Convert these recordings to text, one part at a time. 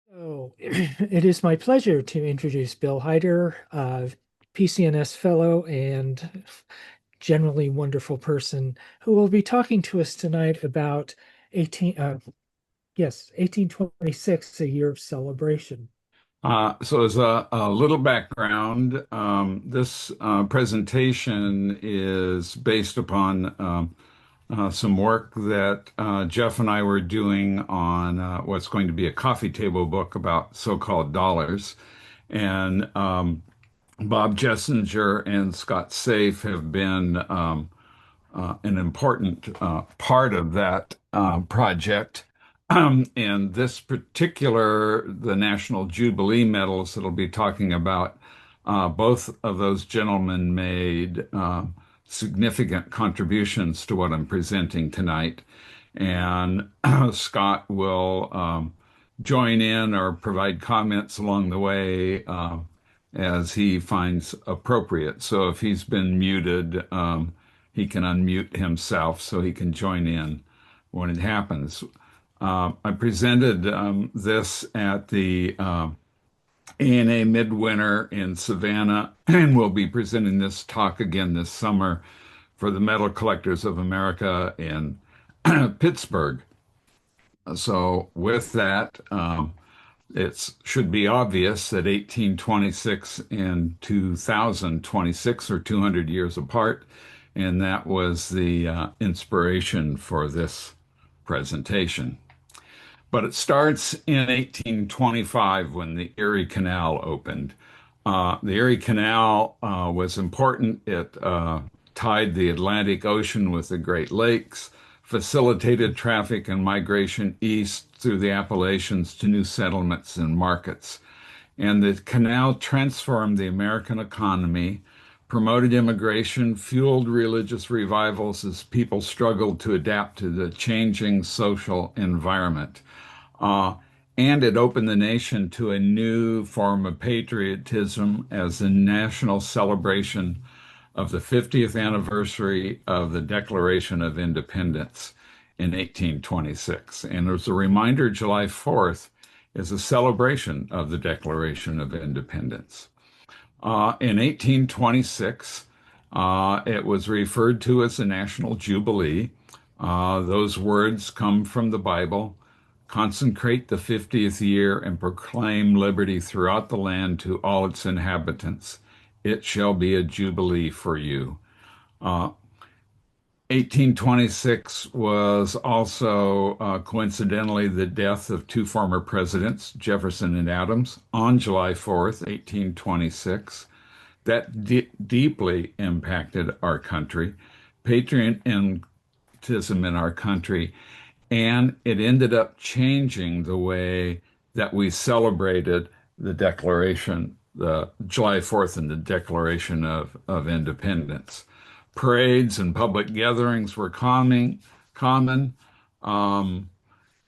So it is my pleasure to introduce Bill Hyder, PCNS Fellow and generally wonderful person who will be talking to us tonight about 1826, a year of celebration. So as a little background, this presentation is based upon some work that Jeff and I were doing on what's going to be a coffee table book about so-called dollars. And Bob Jessinger and Scott Safe have been an important part of that project. And this particular, the National Jubilee medals that I'll be talking about, both of those gentlemen made significant contributions to what I'm presenting tonight. And Scott will join in or provide comments along the way as he finds appropriate. So if he's been muted, he can unmute himself so he can join in when it happens. I presented this at the ANA Midwinter in Savannah, and we'll be presenting this talk again this summer for the Metal Collectors of America in Pittsburgh. So with that, it should be obvious that 1826 and 2026 are 200 years apart, and that was the inspiration for this presentation. But it starts in 1825 when the Erie Canal opened. The Erie Canal was important. It tied the Atlantic Ocean with the Great Lakes, facilitated traffic and migration east through the Appalachians to new settlements and markets. And the canal transformed the American economy, promoted immigration, fueled religious revivals as people struggled to adapt to the changing social environment. Uh, and it opened the nation to a new form of patriotism as a national celebration of the 50th anniversary of the Declaration of Independence in 1826. And as a reminder, July 4th is a celebration of the Declaration of Independence. In 1826, it was referred to as the National Jubilee. Those words come from the Bible. Consecrate the 50th year and proclaim liberty throughout the land to all its inhabitants. It shall be a jubilee for you. Uh, 1826 was also coincidentally the death of two former presidents, Jefferson and Adams, on July 4th, 1826. That deeply impacted our country, patriotism in our country, and it ended up changing the way that we celebrated the Declaration, the July 4th and the Declaration of Independence. Parades and public gatherings were common, um,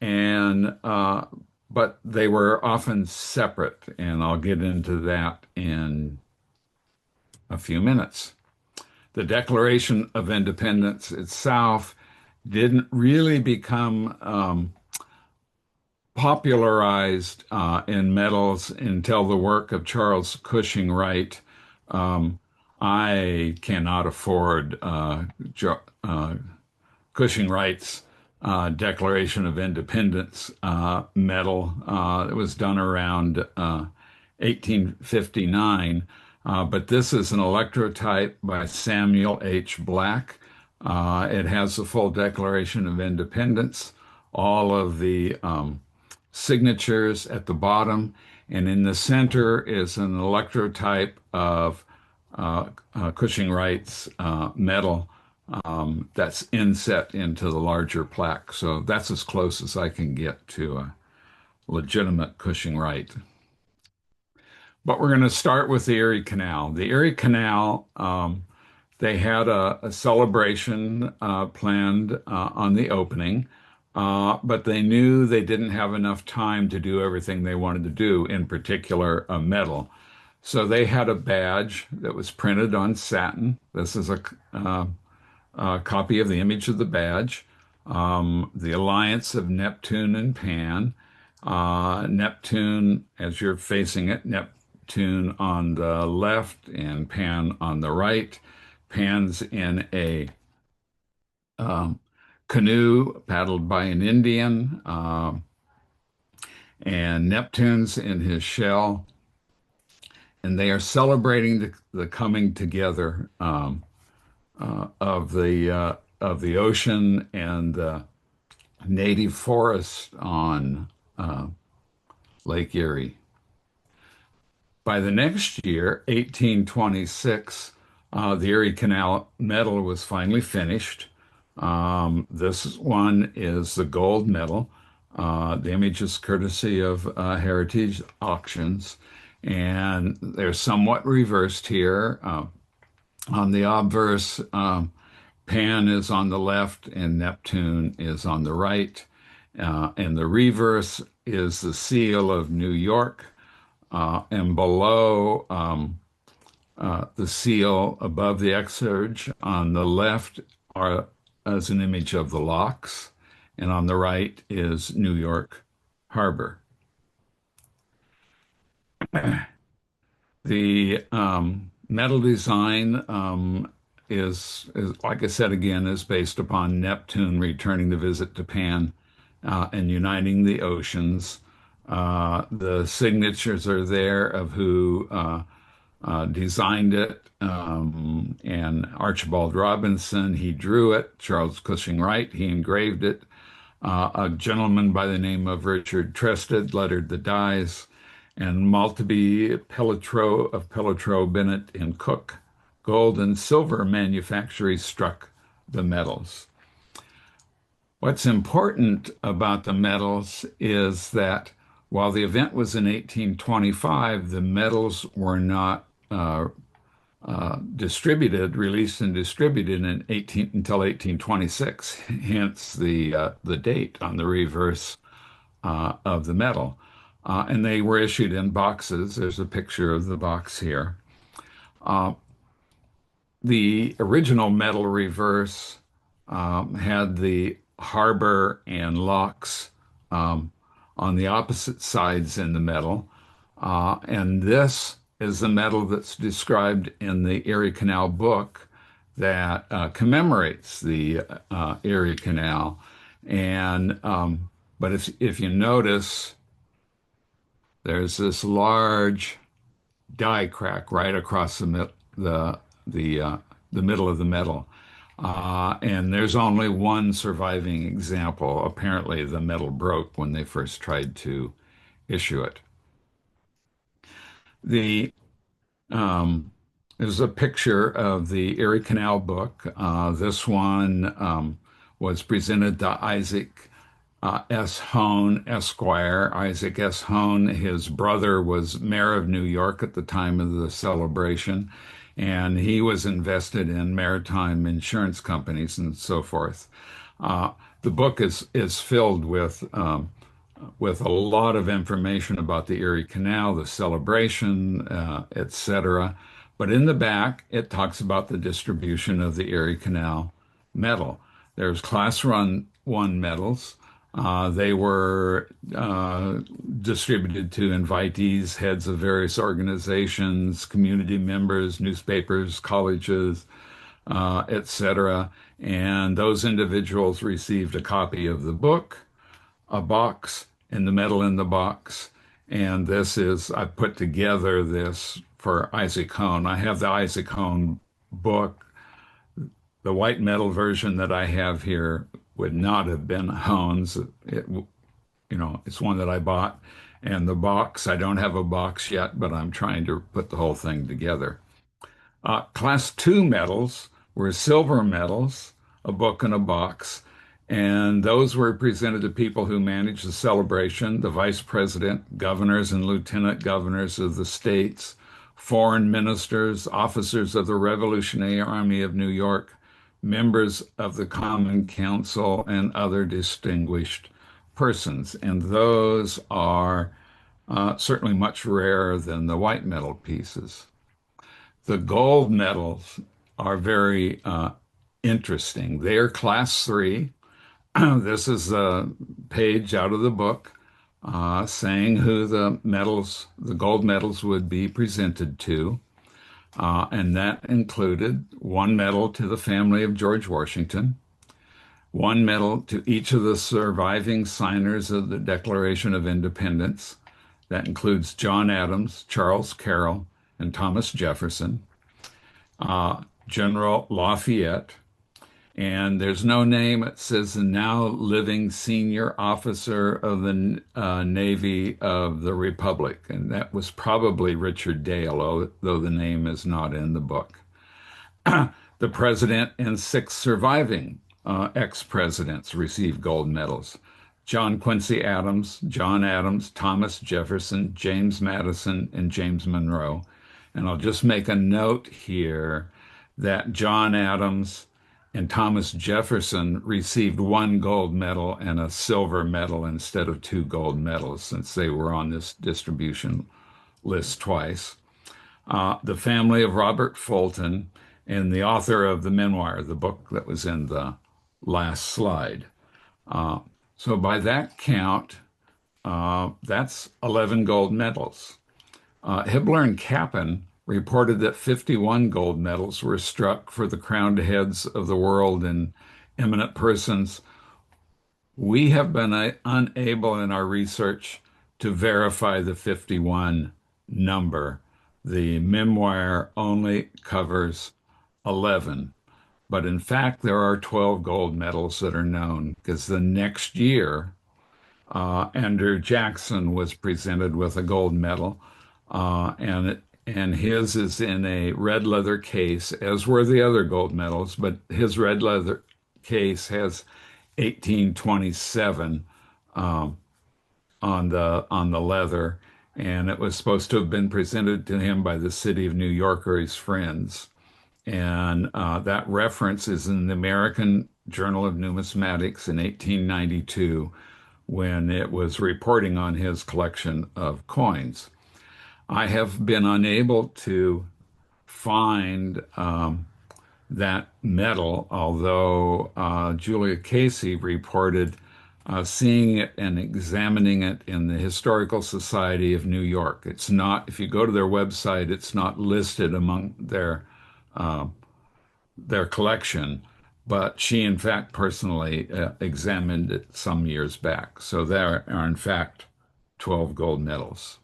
and but they were often separate, and I'll get into that in a few minutes. The Declaration of Independence itself didn't really become popularized in medals until the work of Charles Cushing Wright. Um, I cannot afford Cushing Wright's Declaration of Independence medal. It was done around 1859, but this is an electrotype by Samuel H. Black. It has the full Declaration of Independence, all of the signatures at the bottom, and in the center is an electrotype of Cushing Wright's medal that's inset into the larger plaque. So that's as close as I can get to a legitimate Cushing Wright. But we're going to start with the Erie Canal. The Erie Canal, they had a celebration planned on the opening, but they knew they didn't have enough time to do everything they wanted to do, in particular, a medal. So they had a badge that was printed on satin. This is a copy of the image of the badge, the Alliance of Neptune and Pan. Neptune, as you're facing it, Neptune on the left and Pan on the right. Pan's in a um, canoe paddled by an Indian, and Neptune's in his shell, and they are celebrating the coming together of the ocean and the native forest on uh, Lake Erie. By the next year, 1826, the Erie Canal medal was finally finished. This one is the gold medal. The image is courtesy of Heritage Auctions, and they're somewhat reversed here. On the obverse, Pan is on the left and Neptune is on the right. And the reverse is the seal of New York. And below the seal, above the exurge, on the left are as an image of the locks, and on the right is New York Harbor. The metal design is, like I said again, is based upon Neptune returning the visit to Pan and uniting the oceans. The signatures are there of who designed it, and Archibald Robinson, he drew it. Charles Cushing Wright, he engraved it. A gentleman by the name of Richard Trested lettered the dies, and Maltby Pelletreau of Pelletreau, Bennett, and Cook, gold and silver manufactories struck the metals. What's important about the medals is that while the event was in 1825, the medals were not released and distributed until 1826, hence the date on the reverse of the medal. And they were issued in boxes. There's a picture of the box here. The original medal reverse had the harbor and locks on the opposite sides in the medal. And this is the medal that's described in the Erie Canal book that commemorates the Erie Canal. And but if you notice, there's this large die crack right across the middle of the medal. And there's only one surviving example. Apparently, the metal broke when they first tried to issue it. The There's a picture of the Erie Canal book. This one was presented to Isaac S. Hone, Esquire. Isaac S. Hone, his brother was mayor of New York at the time of the celebration, and he was invested in maritime insurance companies and so forth. The book is filled with a lot of information about the Erie Canal, the celebration, etc. But in the back, it talks about the distribution of the Erie Canal medal. There's Class Run 1 medals. They were distributed to invitees, heads of various organizations, community members, newspapers, colleges, etc. And those individuals received a copy of the book, a box, and the medal in the box. And I put together this for Isaac Hone. I have the Isaac Hone book. The white metal version that I have here would not have been Hone's. It's one that I bought. And the box, I don't have a box yet, but I'm trying to put the whole thing together. Class 2 medals were silver medals, a book and a box. And those were presented to people who managed the celebration, the vice president, governors and lieutenant governors of the states, foreign ministers, officers of the Revolutionary Army of New York, members of the Common Council, and other distinguished persons. And those are certainly much rarer than the white medal pieces. The gold medals are very interesting. They are class 3. This is a page out of the book. saying who the gold medals would be presented to. And that included one medal to the family of George Washington, one medal to each of the surviving signers of the Declaration of Independence. That includes John Adams, Charles Carroll, and Thomas Jefferson, General Lafayette, and there's no name. It says the now living senior officer of the Navy of the Republic, and that was probably Richard Dale, though the name is not in the book. The president and six surviving ex-presidents received gold medals. John Quincy Adams, John Adams, Thomas Jefferson, James Madison, and James Monroe. And I'll just make a note here that John Adams and Thomas Jefferson received one gold medal and a silver medal instead of two gold medals, since they were on this distribution list twice. The family of Robert Fulton and the author of the memoir, the book that was in the last slide. Uh, so by that count, that's 11 gold medals. Hibbler and Kappan reported that 51 gold medals were struck for the crowned heads of the world and eminent persons. We have been unable in our research to verify the 51 number. The memoir only covers 11, but in fact, there are 12 gold medals that are known because the next year, Andrew Jackson was presented with a gold medal, and his is in a red leather case, as were the other gold medals, but his red leather case has 1827 on the leather, and it was supposed to have been presented to him by the city of New York or his friends. And that reference is in the American Journal of Numismatics in 1892 when it was reporting on his collection of coins. I have been unable to find that medal, although Julia Casey reported seeing it and examining it in the Historical Society of New York. It's not, if you go to their website, it's not listed among their collection, but she, in fact, personally examined it some years back. So there are, in fact, 12 gold medals.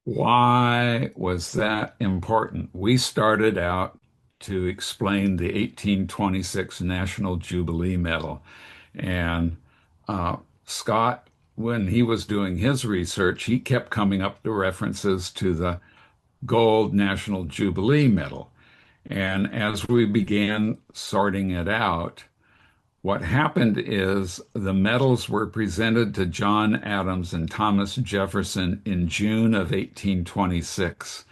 Why was that important? We started out to explain the 1826 National Jubilee Medal. And Scott, when he was doing his research, he kept coming up to references to the Gold National Jubilee Medal. And as we began sorting it out, what happened is the medals were presented to John Adams and Thomas Jefferson in June of 1826,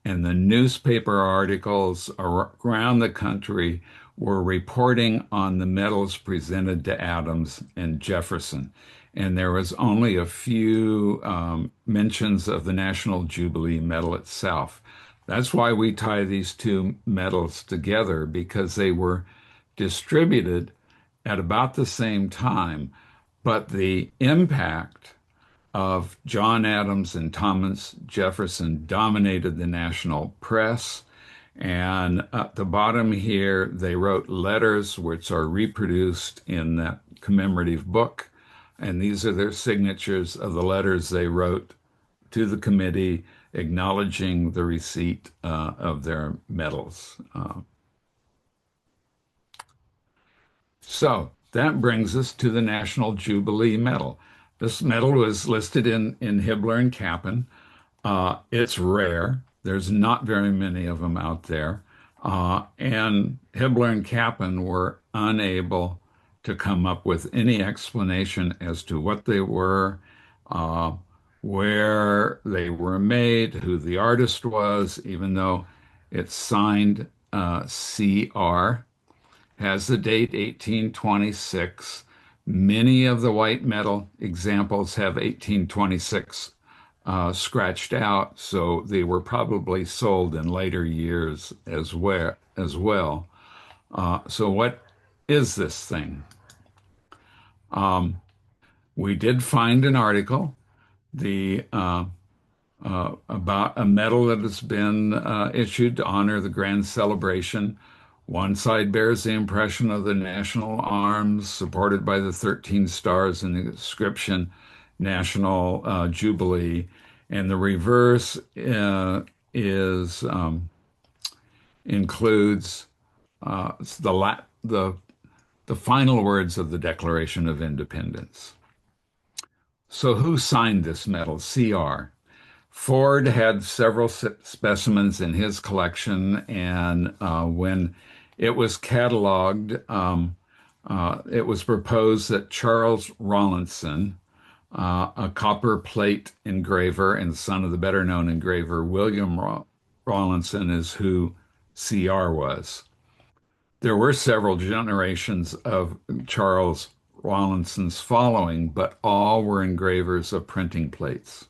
and the newspaper articles around the country were reporting on the medals presented to Adams and Jefferson. And there was only a few mentions of the National Jubilee Medal itself. That's why we tie these two medals together, because they were distributed at about the same time, but the impact of John Adams and Thomas Jefferson dominated the national press. And at the bottom here, they wrote letters which are reproduced in that commemorative book. And these are their signatures of the letters they wrote to the committee acknowledging the receipt of their medals. So that brings us to the National Jubilee Medal. This medal was listed in Hibbler and Kappan. It's rare. There's not very many of them out there. And Hibbler and Kappan were unable to come up with any explanation as to what they were, where they were made, who the artist was, even though it's signed CR, has the date 1826. Many of the white metal examples have 1826 scratched out, so they were probably sold in later years as well. So what is this thing? We did find an article, the about a medal that has been issued to honor the grand celebration. One side bears the impression of the national arms, supported by the 13 stars and the inscription National Jubilee, and the reverse is includes the final words of the Declaration of Independence. So, who signed this medal? CR. Ford had several specimens in his collection, and when it was cataloged, it was proposed that Charles Rawlinson, a copper plate engraver and son of the better known engraver William Rawlinson, is who CR was. There were several generations of Charles Rawlinson's following, but all were engravers of printing plates.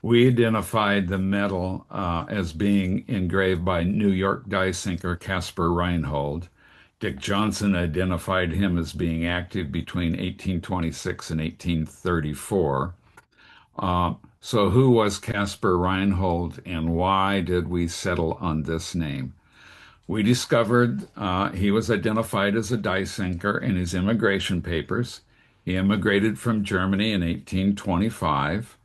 We identified the medal as being engraved by New York die sinker Caspar Reinhold. Dick Johnson identified him as being active between 1826 and 1834. So who was Caspar Reinhold, and why did we settle on this name? We discovered he was identified as a die sinker in his immigration papers. He immigrated from Germany in 1825.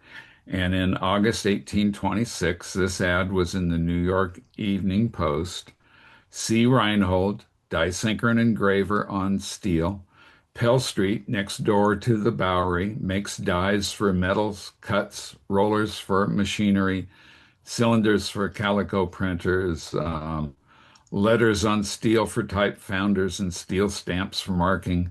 And in August 1826, this ad was in the New York Evening Post. C. Reinhold, die sinker and engraver on steel. Pell Street, next door to the Bowery, makes dies for metals, cuts, rollers for machinery, cylinders for calico printers, letters on steel for type founders, and steel stamps for marking,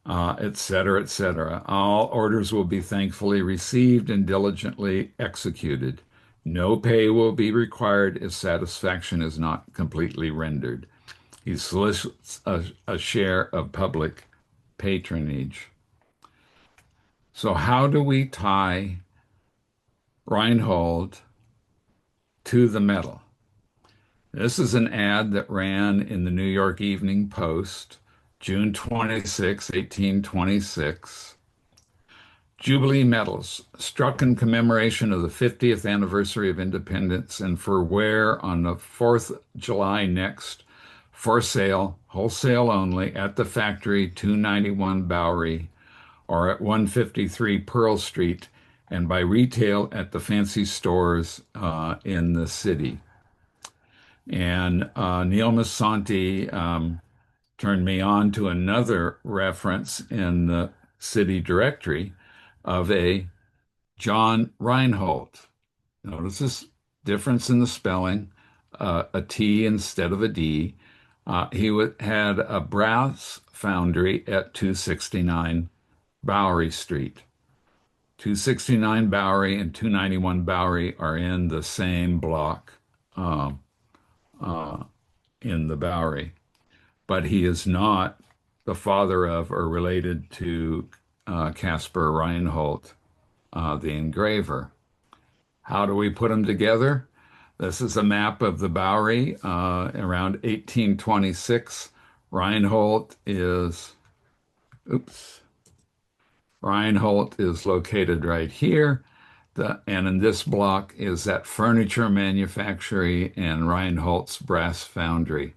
et cetera, et cetera. All orders will be thankfully received and diligently executed. No pay will be required if satisfaction is not completely rendered. He solicits a share of public patronage. So, how do we tie Reinhold to the medal? This is an ad that ran in the New York Evening Post, June 26, 1826. Jubilee medals struck in commemoration of the 50th anniversary of independence and for wear on the 4th July next, for sale, wholesale only, at the factory 291 Bowery or at 153 Pearl Street, and by retail at the fancy stores in the city. And Neil Massanti turned me on to another reference in the city directory of a John Reinhold. Notice this difference in the spelling, a T instead of a D. Had a brass foundry at 269 Bowery Street. 269 Bowery and 291 Bowery are in the same block in the Bowery, but he is not the father of or related to Caspar Reinhold, the engraver. How do we put them together? This is a map of the Bowery around 1826. Reinhold is, Reinhold is located right here. And in this block is that furniture manufactory and Reinhold's brass foundry.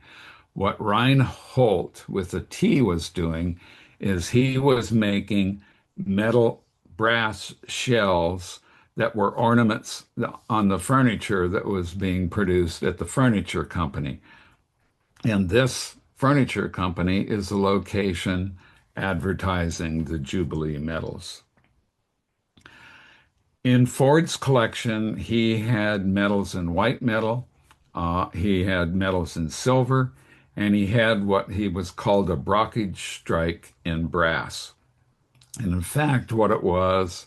What Reinhold with a T was doing is he was making metal brass shells that were ornaments on the furniture that was being produced at the furniture company. And this furniture company is the location advertising the Jubilee medals. In Ford's collection, he had medals in white metal, he had medals in silver, and he had what he was called a brockage strike in brass. And in fact, what it was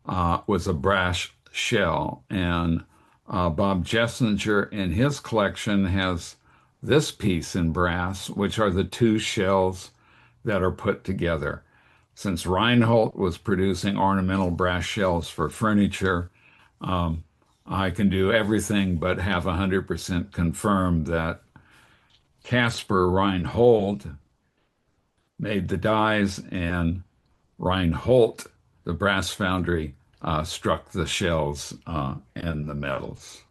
a brass shell. And Bob Jessinger in his collection has this piece in brass, which are the two shells that are put together. Since Reinhold was producing ornamental brass shells for furniture, I can do everything but have 100% confirmed that Caspar Reinhold made the dies and Reinhold, the brass foundry, struck the shells and the metals.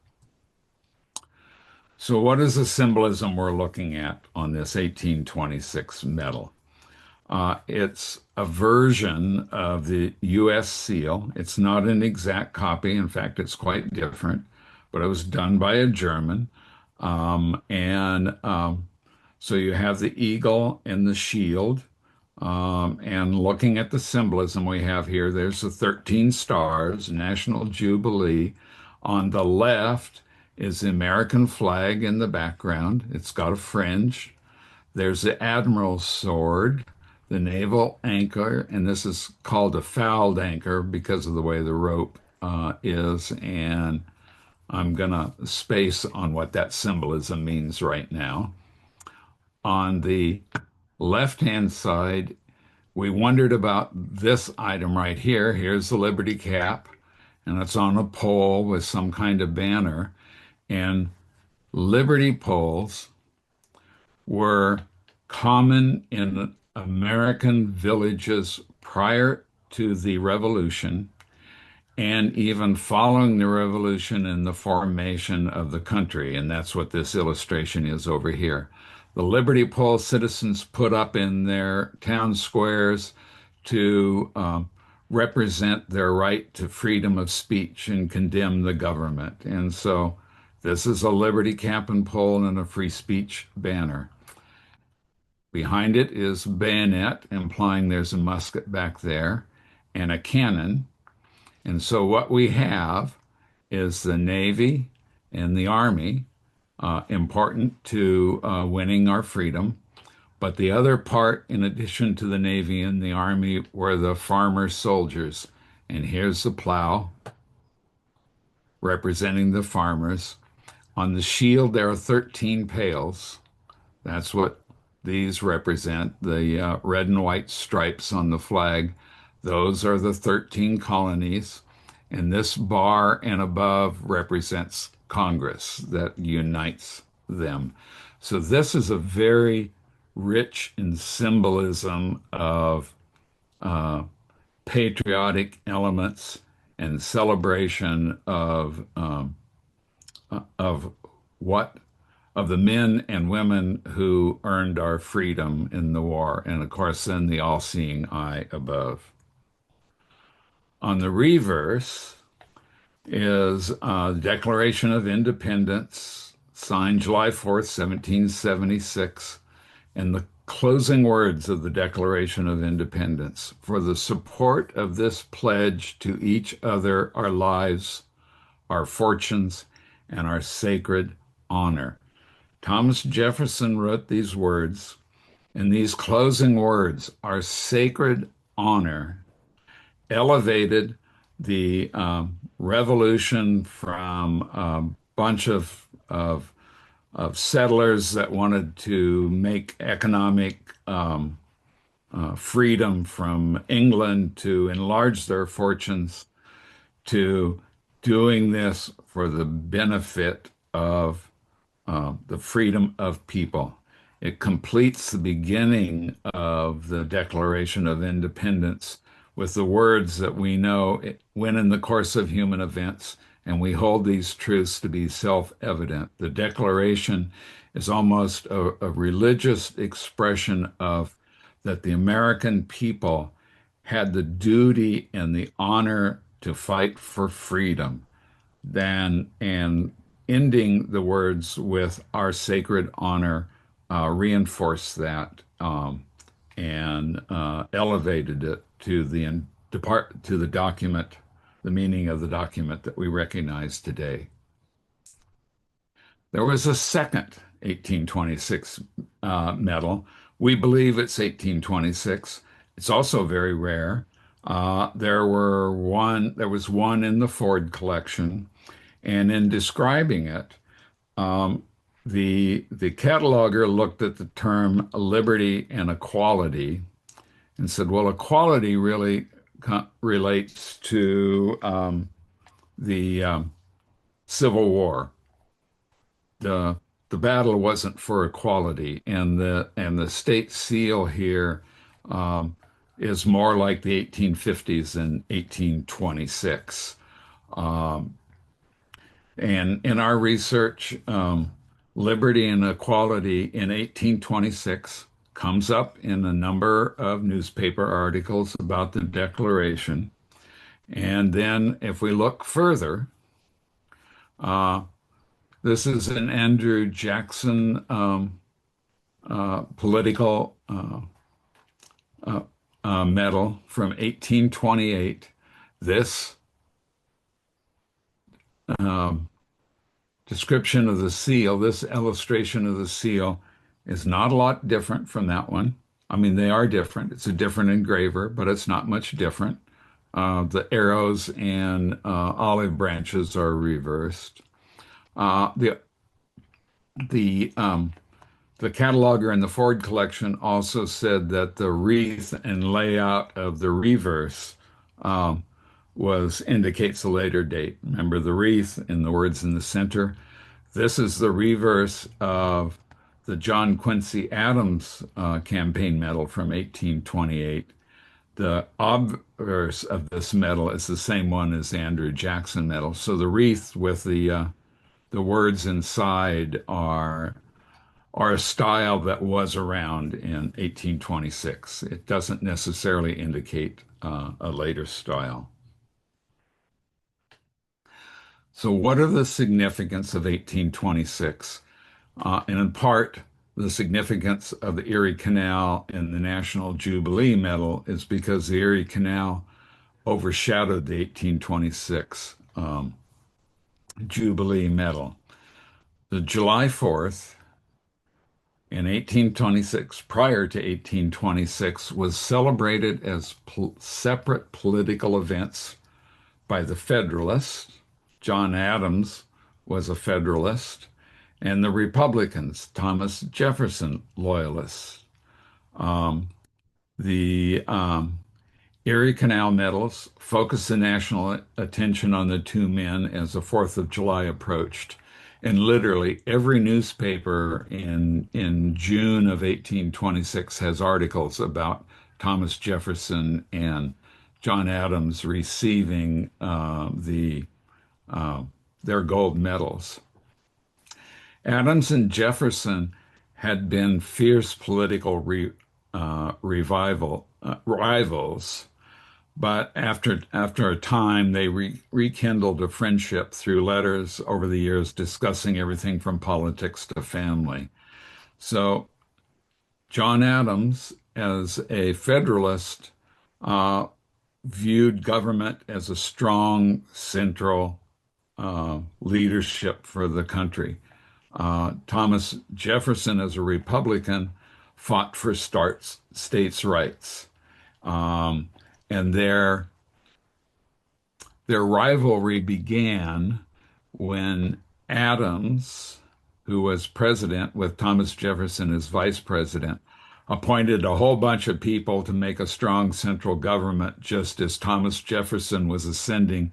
So, what is the symbolism we're looking at on this 1826 medal? It's a version of the U.S. seal. It's not an exact copy. In fact, it's quite different, but it was done by a German. And so you have the eagle and the shield. And looking at the symbolism we have here, there's the 13 stars, National Jubilee. On the left is the American flag in the background. It's got a fringe. There's the admiral's sword, the naval anchor, and this is called a fouled anchor because of the way the rope is. And I'm going to space on what that symbolism means right now. On the left-hand side, we wondered about this item right here. Here's the Liberty Cap, and it's on a pole with some kind of banner. And Liberty poles were common in American villages prior to the Revolution and even following the Revolution and the formation of the country. And that's what this illustration is over here. The Liberty Pole citizens put up in their town squares to represent their right to freedom of speech and condemn the government. And so this is a Liberty cap and pole and a free speech banner. Behind it is bayonet, implying there's a musket back there, and a cannon. And so what we have is the Navy and the Army, important to winning our freedom. But the other part, in addition to the Navy and the Army, were the farmer soldiers. And here's the plow representing the farmers. On the shield, there are 13 pails. That's what these represent. The red and white stripes on the flag, those are the 13 colonies. And this bar and above represents Congress that unites them. So this is a very rich in symbolism of patriotic elements and celebration of what of the men and women who earned our freedom in the war, and of course, then the all-seeing eye above. On the reverse is the Declaration of Independence, signed July 4th, 1776, and the closing words of the Declaration of Independence: for the support of this pledge to each other, our lives, our fortunes, and our sacred honor. Thomas Jefferson wrote these words, and these closing words, our sacred honor, elevated the revolution from a bunch of settlers that wanted to make economic freedom from England to enlarge their fortunes to doing this for the benefit of the freedom of people. It completes the beginning of the Declaration of Independence with the words that we know when in the course of human events, and we hold these truths to be self-evident. The Declaration is almost a religious expression of that the American people had the duty and the honor to fight for freedom, then and ending the words with our sacred honor reinforced that and elevated it to the document, the meaning of the document that we recognize today. There was a second 1826 medal. We believe it's 1826. It's also very rare. There was one in the Ford collection, and in describing it, the cataloger looked at the term liberty and equality and said, well, equality really relates to the Civil War. The battle wasn't for equality, and the state seal here is more like the 1850s and 1826. Um, and in our research, liberty and equality in 1826 comes up in a number of newspaper articles about the Declaration. And then if we look further, uh, this is an Andrew Jackson political uh, medal from 1828. This um, description of the seal, this illustration of the seal, is not a lot different from that one. I mean, they are different. It's a different engraver, but it's not much different. The arrows and olive branches are reversed. Uh, the the the cataloger in the Ford collection also said that the wreath and layout of the reverse um, was indicates a later date. Remember the wreath and the words in the center. This is the reverse of the John Quincy Adams campaign medal from 1828. The obverse of this medal is the same one as the Andrew Jackson medal. So the wreath with the words inside are a style that was around in 1826. It doesn't necessarily indicate a later style. So, what are the significance of 1826? And in part, the significance of the Erie Canal and the National Jubilee Medal is because the Erie Canal overshadowed the 1826 Jubilee Medal. The July 4th in 1826, prior to 1826, was celebrated as separate political events by the Federalists. John Adams was a Federalist, and the Republicans, Thomas Jefferson, loyalists. The Erie Canal medals focused the national attention on the two men as the 4th of July approached. And literally every newspaper in June of 1826 has articles about Thomas Jefferson and John Adams receiving uh, their gold medals. Adams and Jefferson had been fierce political rivals, but after a time, they rekindled a friendship through letters over the years discussing everything from politics to family. So John Adams, as a Federalist, uh, viewed government as a strong central leadership for the country. Thomas Jefferson, as a Republican, fought for states' rights. Um, and their rivalry began when Adams, who was president with Thomas Jefferson as vice president, appointed a whole bunch of people to make a strong central government, just as Thomas Jefferson was ascending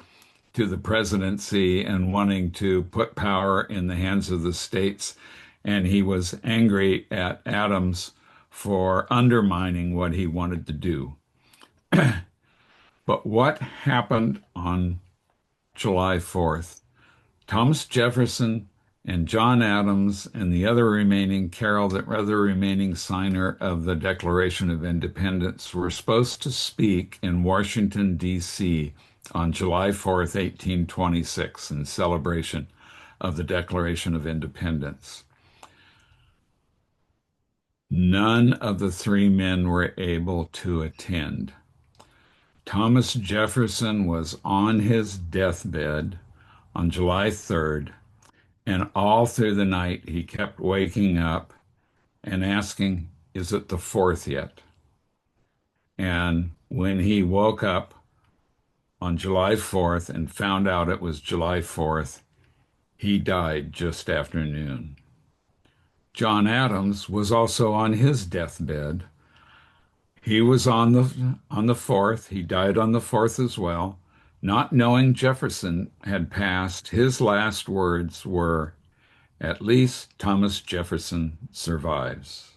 to the presidency and wanting to put power in the hands of the states. And he was angry at Adams for undermining what he wanted to do. But what happened on July 4th? Thomas Jefferson and John Adams and the other remaining signer of the Declaration of Independence were supposed to speak in Washington, D.C. on July 4th, 1826, in celebration of the Declaration of Independence. None of the three men were able to attend. Thomas Jefferson was on his deathbed on July 3rd, and all through the night he kept waking up and asking, "Is it the 4th yet?" And when he woke up on July 4th and found out it was July 4th, he died just after noon. John Adams was also on his deathbed. He was on the 4th. He died on the 4th as well. Not knowing Jefferson had passed, his last words were, "At least Thomas Jefferson survives."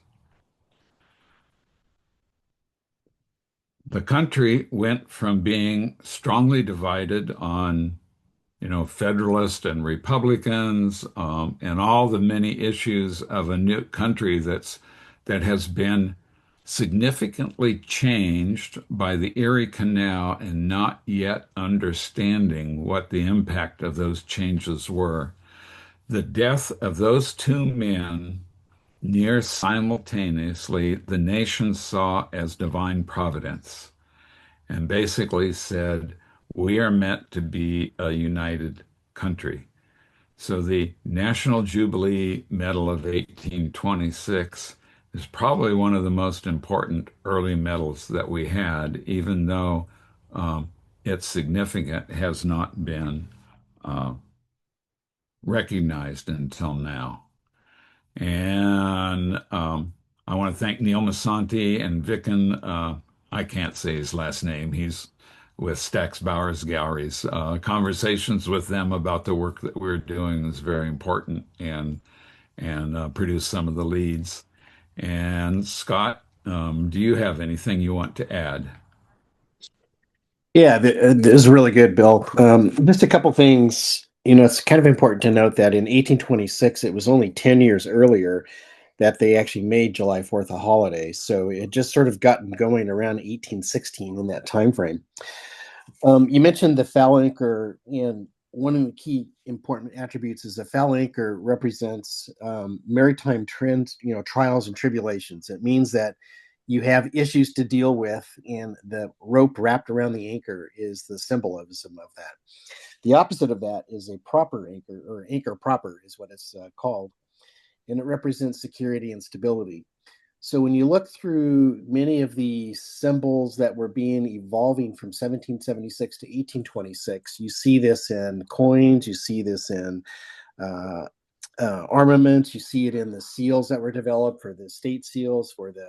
the country went from being strongly divided on, Federalists and Republicans, and all the many issues of a new country that has been significantly changed by the Erie Canal and not yet understanding what the impact of those changes were. The death of those two men near simultaneously, the nation saw as divine providence and basically said, we are meant to be a united country. So the National Jubilee Medal of 1826 is probably one of the most important early medals that we had, even though its significance has not been uh, recognized until now. And I want to thank Neil Masanti and Vicken. I can't say his last name. He's with Stax Bowers Galleries. Conversations with them about the work that we're doing is very important, and produce some of the leads. And Scott, do you have anything you want to add? Yeah, this is really good, Bill. Just a couple things. It's kind of important to note that in 1826, it was only 10 years earlier that they actually made July 4th a holiday. So it just sort of gotten going around 1816 in that time frame. You mentioned the foul anchor, and one of the key important attributes is the foul anchor represents maritime trends, trials and tribulations. It means that you have issues to deal with, and the rope wrapped around the anchor is the symbolism of that. The opposite of that is a proper anchor, or anchor proper is what it's called, and it represents security and stability. So when you look through many of the symbols that were being evolving from 1776 to 1826, you see this in coins, you see this in uh, armaments, you see it in the seals that were developed for the state seals, for the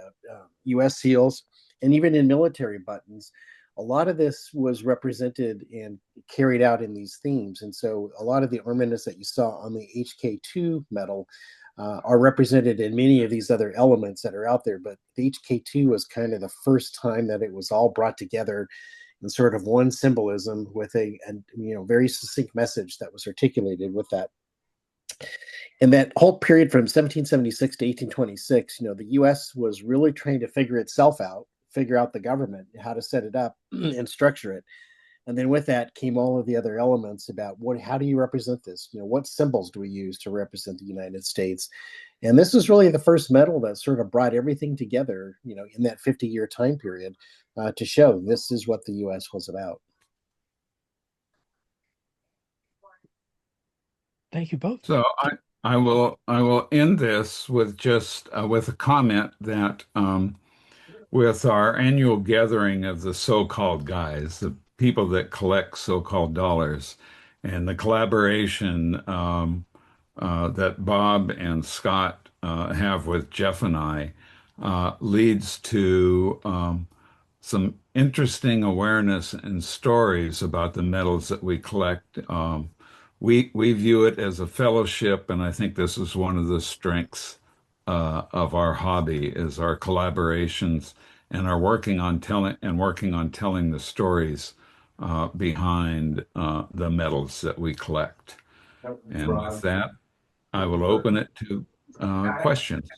US seals, and even in military buttons. A lot of this was represented and carried out in these themes. And so a lot of the ornaments that you saw on the HK2 medal are represented in many of these other elements that are out there. But the HK2 was kind of the first time that it was all brought together in sort of one symbolism with a very succinct message that was articulated with that. And that whole period from 1776 to 1826, the U.S. was really trying to figure itself out, figure out the government, how to set it up and structure it. And then with that came all of the other elements about how do you represent this? What symbols do we use to represent the United States? And this was really the first medal that sort of brought everything together, in that 50-year time period to show this is what the U.S. was about. Thank you both. So I will end this with just with a comment that with our annual gathering of the so-called guys, the people that collect so-called dollars, and the collaboration that Bob and Scott have with Jeff and I leads to some interesting awareness and stories about the medals that we collect. We view it as a fellowship, and I think this is one of the strengths of our hobby is our collaborations and our working on telling the stories behind the medals that we collect. And with that, I will open it to questions.